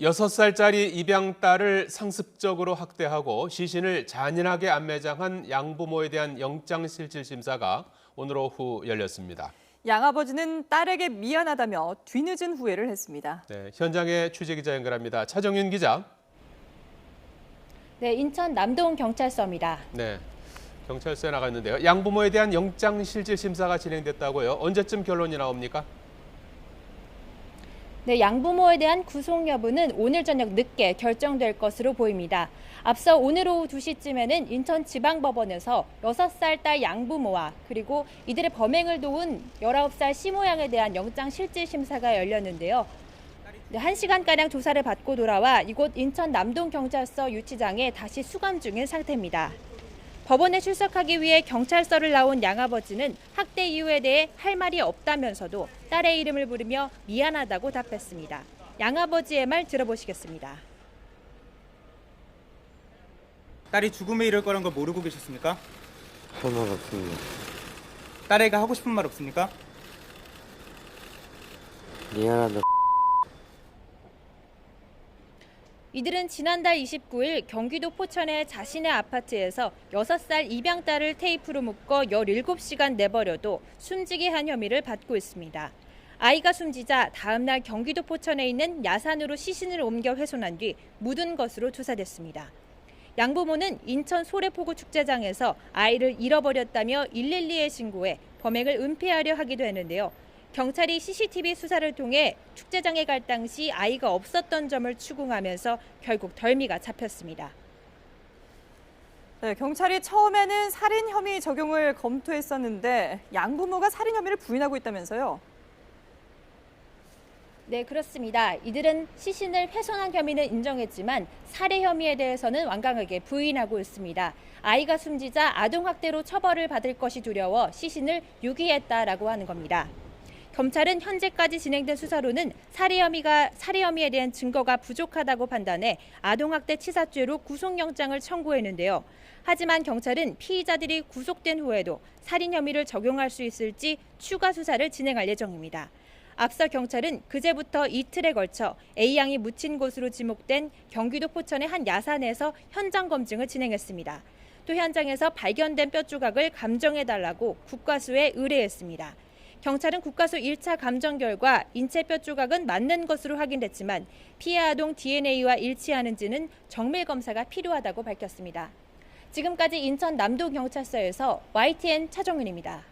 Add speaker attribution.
Speaker 1: 6살짜리 입양딸을 상습적으로 학대하고 시신을 잔인하게 안매장한 양부모에 대한 영장실질심사가 오늘 오후 열렸습니다.
Speaker 2: 양아버지는 딸에게 미안하다며 뒤늦은 후회를 했습니다.
Speaker 1: 네, 현장에 취재기자 연결합니다. 차정윤 기자.
Speaker 3: 네, 인천 남동경찰서입니다.
Speaker 1: 네, 경찰서에 나가 있는데요. 양부모에 대한 영장실질심사가 진행됐다고요. 언제쯤 결론이 나옵니까?
Speaker 3: 네, 양부모에 대한 구속 여부는 오늘 저녁 늦게 결정될 것으로 보입니다. 앞서 오늘 오후 2시쯤에는 인천지방법원에서 6살 딸 양부모와 그리고 이들의 범행을 도운 19살 시모양에 대한 영장실질심사가 열렸는데요. 1시간가량 조사를 받고 돌아와 이곳 인천 남동경찰서 유치장에 다시 수감 중인 상태입니다. 법원에 출석하기 위해 경찰서를 나온 양아버지는 학대 이유에 대해 할 말이 없다면서도 딸의 이름을 부르며 미안하다고 답했습니다. 양아버지의 말 들어보시겠습니다.
Speaker 4: 딸이 죽음에 이를 거란 걸 모르고 계셨습니까?
Speaker 5: 할 말 없습니다.
Speaker 4: 딸에게 하고 싶은 말 없습니까?
Speaker 5: 미안하다.
Speaker 3: 이들은 지난달 29일 경기도 포천의 자신의 아파트에서 6살 입양딸을 테이프로 묶어 17시간 내버려도 숨지게 한 혐의를 받고 있습니다. 아이가 숨지자 다음 날 경기도 포천에 있는 야산으로 시신을 옮겨 훼손한 뒤 묻은 것으로 조사됐습니다. 양부모는 인천 소래포구 축제장에서 아이를 잃어버렸다며 112에 신고해 범행을 은폐하려 하기도 했는데요. 경찰이 CCTV 수사를 통해 축제장에 갈 당시 아이가 없었던 점을 추궁하면서 결국 덜미가 잡혔습니다.
Speaker 2: 네, 경찰이 처음에는 살인 혐의 적용을 검토했었는데 양부모가 살인 혐의를 부인하고 있다면서요?
Speaker 3: 네, 그렇습니다. 이들은 시신을 훼손한 혐의는 인정했지만 살해 혐의에 대해서는 완강하게 부인하고 있습니다. 아이가 숨지자 아동학대로 처벌을 받을 것이 두려워 시신을 유기했다라고 하는 겁니다. 검찰은 현재까지 진행된 수사로는 살해 혐의에 대한 증거가 부족하다고 판단해 아동학대 치사죄로 구속영장을 청구했는데요. 하지만 경찰은 피의자들이 구속된 후에도 살인 혐의를 적용할 수 있을지 추가 수사를 진행할 예정입니다. 앞서 경찰은 그제부터 이틀에 걸쳐 A양이 묻힌 곳으로 지목된 경기도 포천의 한 야산에서 현장 검증을 진행했습니다. 또 현장에서 발견된 뼈 조각을 감정해달라고 국과수에 의뢰했습니다. 경찰은 국과수 1차 감정 결과 인체 뼈 조각은 맞는 것으로 확인됐지만 피해 아동 DNA와 일치하는지는 정밀 검사가 필요하다고 밝혔습니다. 지금까지 인천 남동경찰서에서 YTN 차정윤입니다.